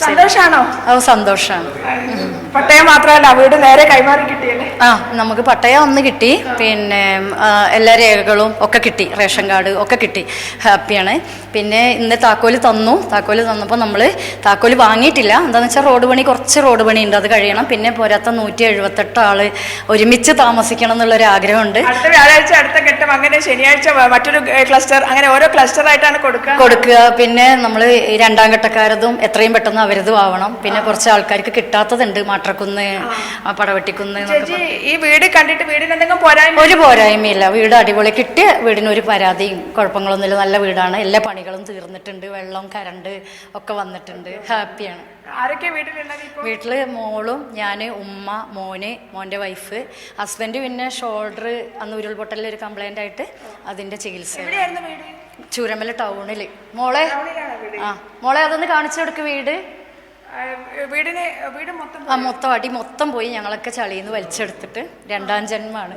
സന്തോഷാണോ? സന്തോഷാണ്. പട്ടയം മാത്രമല്ല, വീട് നേരെ കൈമാറി കിട്ടിയല്ലേ? നമുക്ക് പട്ടയം ഒന്ന് കിട്ടി, പിന്നെ എല്ലാ രേഖകളും ഒക്കെ കിട്ടി, റേഷൻ കാർഡ് ഒക്കെ കിട്ടി, ഹാപ്പിയാണ്. പിന്നെ ഇന്ന് താക്കോല് തന്നപ്പോൾ നമ്മൾ താക്കോല് വാങ്ങിയിട്ടില്ല. എന്താണെന്ന് വെച്ചാൽ കുറച്ച് റോഡ് പണി ഉണ്ട്, അത് കഴിയണം. പിന്നെ പോരാത്ത 178 ആള് ഒരുമിച്ച് താമസിക്കണം എന്നുള്ളൊരു ആഗ്രഹമുണ്ട്. അടുത്ത വ്യാഴാഴ്ച അടുത്ത ഘട്ടം, അങ്ങനെ ശനിയാഴ്ച മറ്റൊരു ക്ലസ്റ്റർ, അങ്ങനെ ഓരോ ക്ലസ്റ്റർ ആയിട്ടാണ് കൊടുക്കുക. പിന്നെ നമ്മൾ രണ്ടാം ഘട്ടക്കാരതും എത്രയും പെട്ടെന്ന് അവരതും ആവണം. പിന്നെ കുറച്ച് ആൾക്കാർക്ക് കിട്ടാത്തതുണ്ട്, മാട്രക്കുന്ന്, പടവെട്ടിക്കുന്ന്. ഈ വീട് കണ്ടിട്ട് വീടിന് എന്തെങ്കിലും ഒരു പോരായ്മയില്ല, വീട് അടിപൊളി. കിട്ടിയ വീടിന് ഒരു പരാതിയും കുഴപ്പങ്ങളൊന്നുമില്ല, നല്ല വീടാണ്. എല്ലാ പണികളും തീർന്നിട്ടുണ്ട്, വെള്ളം കറണ്ട് ഒക്കെ വന്നിട്ടുണ്ട്, ഹാപ്പിയാണ്. ആരൊക്കെ വീട്ടിലുള്ളത്? വീട്ടില് മോളും ഞാൻ, ഉമ്മ, മോൻ്റെ വൈഫ്, ഹസ്ബൻഡ്. പിന്നെ ഷോൾഡർ അന്ന് ഉരുൾപൊട്ടലിൽ ഒരു കംപ്ലൈൻ്റ് ആയിട്ട് അതിൻ്റെ ചികിത്സ. ചൂരമല ടൗണിൽ. മോളെ അതൊന്ന് കാണിച്ചു കൊടുക്ക് വീട്. മൊത്തം അടി മൊത്തം പോയി. ഞങ്ങളൊക്കെ ചളിയിൽ നിന്ന് വലിച്ചെടുത്തിട്ട് 2ാം ജന്മമാണ്.